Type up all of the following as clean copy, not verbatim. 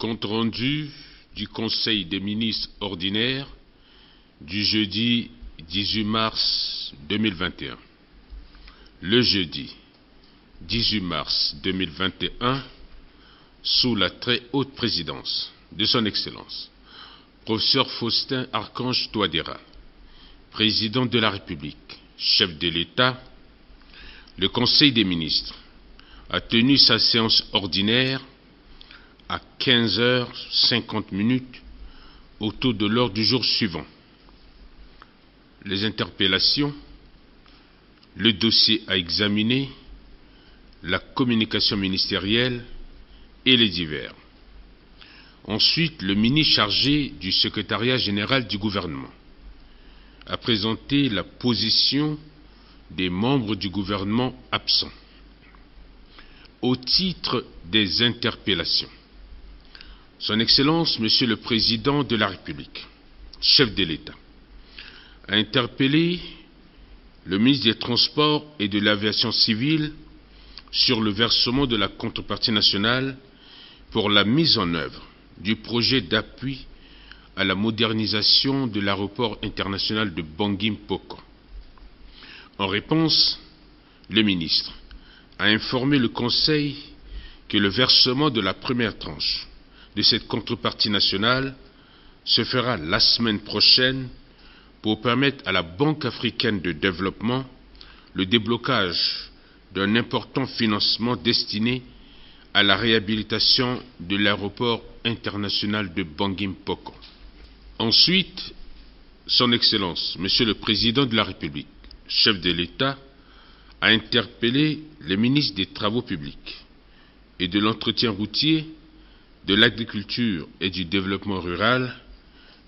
Compte rendu du Conseil des ministres ordinaire du jeudi 18 mars 2021. Le jeudi 18 mars 2021, sous la très haute présidence de son Excellence, professeur Faustin Archange Touadéra, président de la République, chef de l'État, le Conseil des ministres a tenu sa séance ordinaire à 15h50 autour de l'ordre du jour suivant. Les interpellations, le dossier à examiner, la communication ministérielle et les divers. Ensuite, le ministre chargé du secrétariat général du gouvernement a présenté la position des membres du gouvernement absents. Au titre des interpellations, Son Excellence, Monsieur le Président de la République, chef de l'État, a interpellé le ministre des Transports et de l'Aviation civile sur le versement de la contrepartie nationale pour la mise en œuvre du projet d'appui à la modernisation de l'aéroport international de Bangui-Mpoko. En réponse, le ministre a informé le Conseil que le versement de la première tranche de cette contrepartie nationale se fera la semaine prochaine pour permettre à la Banque africaine de développement le déblocage d'un important financement destiné à la réhabilitation de l'aéroport international de Bangui-Mpoko. Ensuite, Son Excellence, Monsieur le Président de la République, chef de l'État, a interpellé le ministre des Travaux publics et de l'Entretien routier, de l'Agriculture et du Développement rural,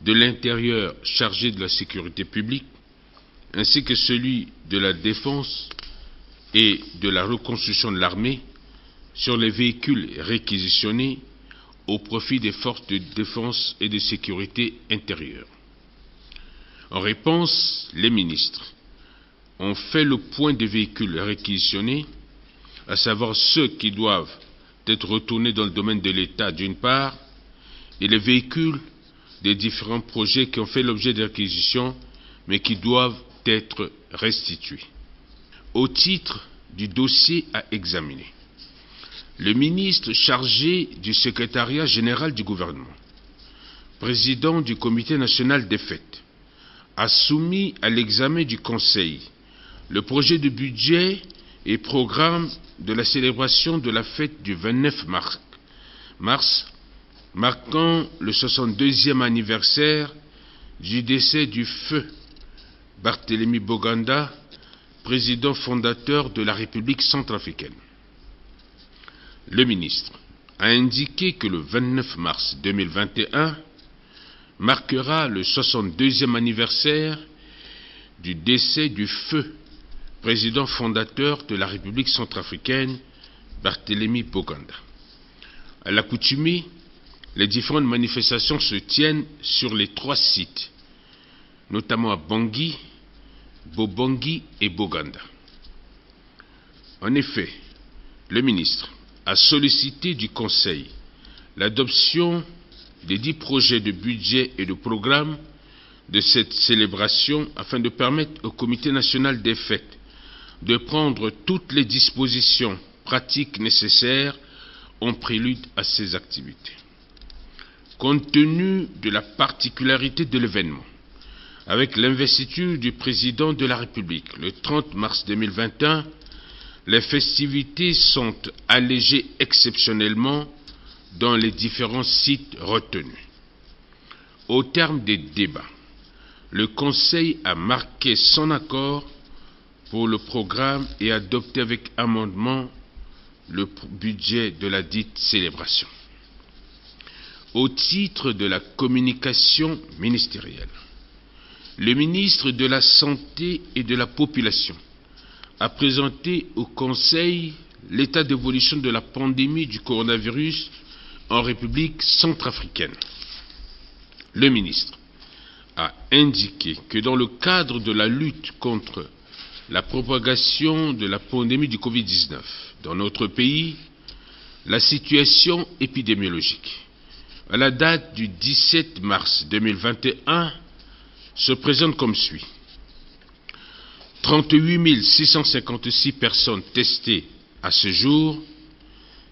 de l'Intérieur chargé de la sécurité publique, ainsi que celui de la Défense et de la reconstruction de l'armée sur les véhicules réquisitionnés au profit des forces de défense et de sécurité intérieure. En réponse, les ministres ont fait le point des véhicules réquisitionnés, à savoir ceux qui doivent être retournés dans le domaine de l'État d'une part, et les véhicules des différents projets qui ont fait l'objet de réquisition, mais qui doivent être restitués. Au titre du dossier à examiner, le ministre chargé du secrétariat général du gouvernement, président du Comité national des fêtes, a soumis à l'examen du Conseil le projet de budget et programme de la célébration de la fête du 29 mars, marquant le 62e anniversaire du décès du feu Barthélemy Boganda, président fondateur de la République centrafricaine. Le ministre a indiqué que le 29 mars 2021 marquera le 62e anniversaire du décès du feu président fondateur de la République centrafricaine, Barthélemy Boganda. À l'accoutumée, les différentes manifestations se tiennent sur les 3 sites, notamment à Bangui, Bobangui et Boganda. En effet, le ministre a sollicité du Conseil l'adoption des 10 projets de budget et de programme de cette célébration afin de permettre au Comité national des fêtes de prendre toutes les dispositions pratiques nécessaires en prélude à ces activités. Compte tenu de la particularité de l'événement, avec l'investiture du président de la République le 30 mars 2021, les festivités sont allégées exceptionnellement dans les différents sites retenus. Au terme des débats, le Conseil a marqué son accord pour le programme et adopté avec amendement le budget de la dite célébration. Au titre de la communication ministérielle, le ministre de la Santé et de la Population a présenté au Conseil l'état d'évolution de la pandémie du coronavirus en République centrafricaine. Le ministre a indiqué que dans le cadre de la lutte contre la propagation de la pandémie du Covid-19 dans notre pays, la situation épidémiologique à la date du 17 mars 2021 se présente comme suit. 38 656 personnes testées à ce jour,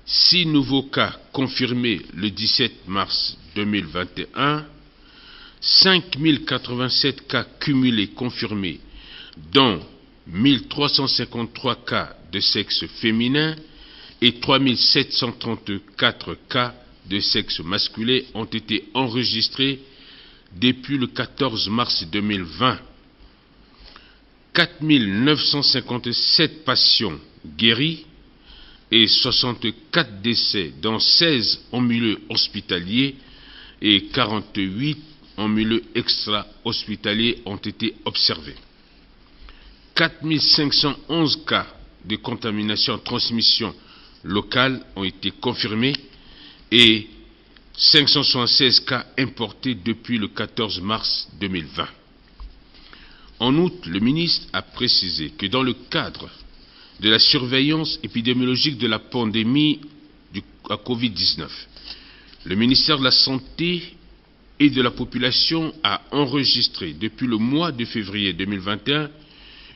6 nouveaux cas confirmés le 17 mars 2021, 5 087 cas cumulés confirmés, dont 1353 cas de sexe féminin et 3 734 cas de sexe masculin ont été enregistrés depuis le 14 mars 2020. 4 957 patients guéris et 64 décès, dont 16 en milieu hospitalier et 48 en milieu extra-hospitalier ont été observés. 4 511 cas de contamination en transmission locale ont été confirmés et 576 cas importés depuis le 14 mars 2020. En outre, le ministre a précisé que dans le cadre de la surveillance épidémiologique de la pandémie à Covid-19, le ministère de la Santé et de la Population a enregistré depuis le mois de février 2021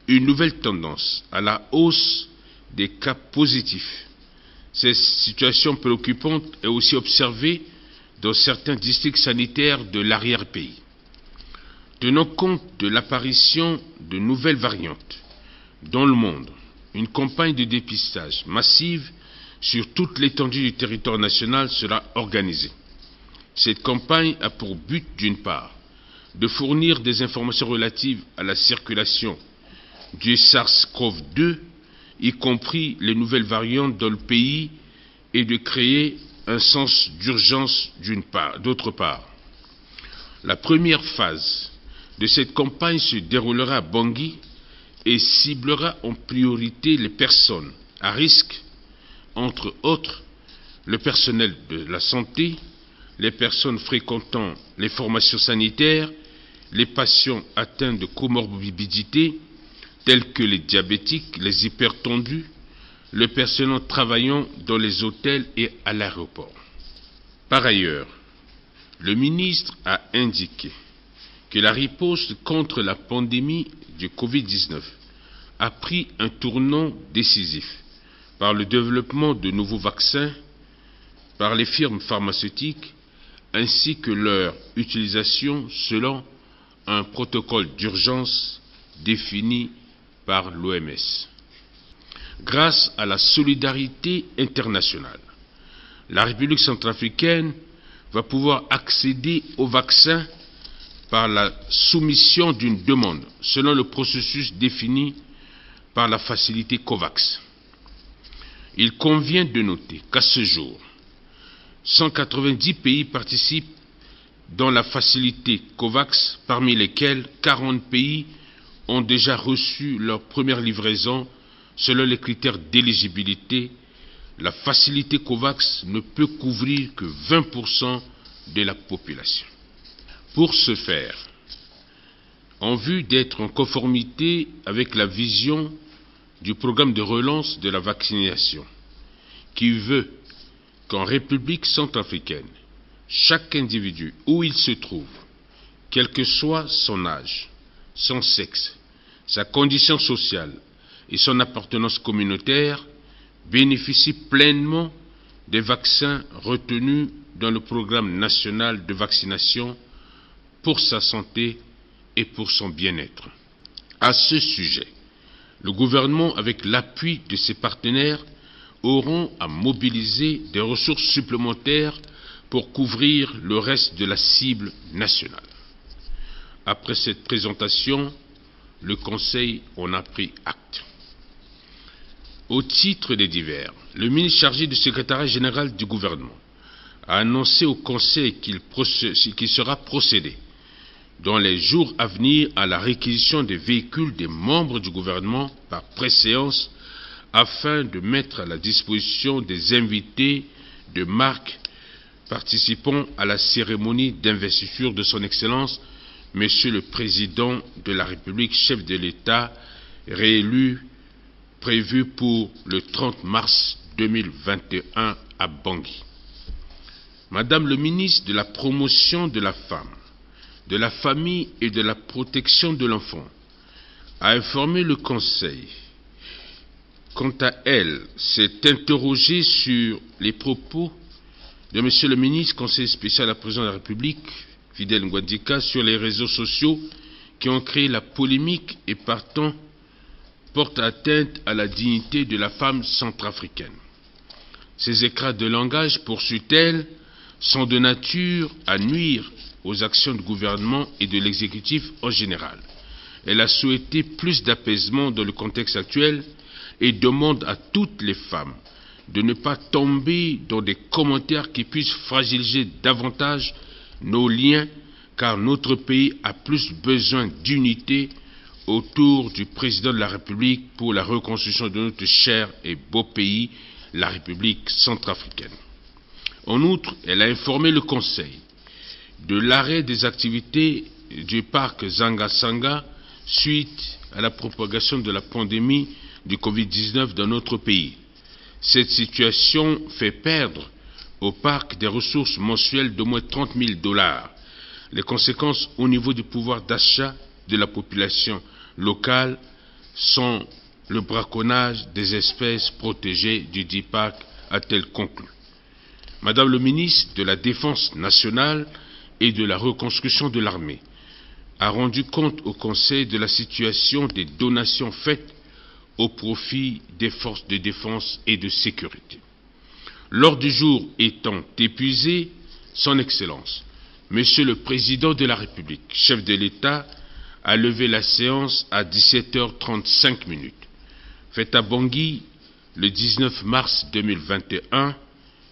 une nouvelle tendance à la hausse des cas positifs. Cette situation préoccupante est aussi observée dans certains districts sanitaires de l'arrière-pays. Tenant compte de l'apparition de nouvelles variantes dans le monde, une campagne de dépistage massive sur toute l'étendue du territoire national sera organisée. Cette campagne a pour but, d'une part, de fournir des informations relatives à la circulation du SARS-CoV-2, y compris les nouvelles variantes dans le pays, et de créer un sens d'urgence d'autre part. La première phase de cette campagne se déroulera à Bangui et ciblera en priorité les personnes à risque, entre autres le personnel de la santé, les personnes fréquentant les formations sanitaires, les patients atteints de comorbidités tels que les diabétiques, les hypertendus, le personnel travaillant dans les hôtels et à l'aéroport. Par ailleurs, le ministre a indiqué que la riposte contre la pandémie du Covid-19 a pris un tournant décisif par le développement de nouveaux vaccins par les firmes pharmaceutiques ainsi que leur utilisation selon un protocole d'urgence défini par l'OMS. Grâce à la solidarité internationale, la République centrafricaine va pouvoir accéder aux vaccins par la soumission d'une demande selon le processus défini par la facilité COVAX. Il convient de noter qu'à ce jour, 190 pays participent dans la facilité COVAX, parmi lesquels 40 pays ont déjà reçu leur première livraison selon les critères d'éligibilité. La facilité COVAX ne peut couvrir que 20% de la population. Pour ce faire, en vue d'être en conformité avec la vision du programme de relance de la vaccination, qui veut qu'en République centrafricaine, chaque individu, où il se trouve, quel que soit son âge, son sexe, sa condition sociale et son appartenance communautaire, bénéficie pleinement des vaccins retenus dans le programme national de vaccination pour sa santé et pour son bien-être. À ce sujet, le gouvernement, avec l'appui de ses partenaires, auront à mobiliser des ressources supplémentaires pour couvrir le reste de la cible nationale. Après cette présentation, le Conseil en a pris acte. Au titre des divers, le ministre chargé du secrétariat général du gouvernement a annoncé au Conseil qu'il sera procédé dans les jours à venir à la réquisition des véhicules des membres du gouvernement par préséance afin de mettre à la disposition des invités de marque participant à la cérémonie d'investiture de son Excellence, Monsieur le Président de la République, chef de l'État, réélu, prévu pour le 30 mars 2021 à Bangui. Madame le ministre de la Promotion de la Femme, de la Famille et de la Protection de l'Enfant a informé le Conseil. Quant à elle, s'est interrogée sur les propos de Monsieur le ministre, conseiller spécial à la présidence de la République, Fidèle Ngwadika, sur les réseaux sociaux qui ont créé la polémique et partant portent atteinte à la dignité de la femme centrafricaine. Ces écrans de langage, poursuit-elle, sont de nature à nuire aux actions du gouvernement et de l'exécutif en général. Elle a souhaité plus d'apaisement dans le contexte actuel et demande à toutes les femmes de ne pas tomber dans des commentaires qui puissent fragiliser davantage nos liens, car notre pays a plus besoin d'unité autour du président de la République pour la reconstruction de notre cher et beau pays, la République centrafricaine. En outre, elle a informé le Conseil de l'arrêt des activités du parc Zanga-Sanga suite à la propagation de la pandémie du Covid-19 dans notre pays. Cette situation fait perdre au parc des ressources mensuelles d'au moins 30 000 $. Les conséquences au niveau du pouvoir d'achat de la population locale sont le braconnage des espèces protégées du dit parc, a-t-elle conclu. Madame le ministre de la Défense nationale et de la reconstruction de l'armée a rendu compte au Conseil de la situation des donations faites au profit des forces de défense et de sécurité. L'ordre du jour étant épuisé, Son Excellence, Monsieur le Président de la République, chef de l'État, a levé la séance à 17h35. Fait à Bangui, le 19 mars 2021,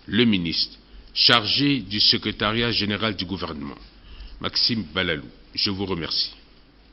le ministre chargé du secrétariat général du gouvernement, Maxime Balalou. Je vous remercie.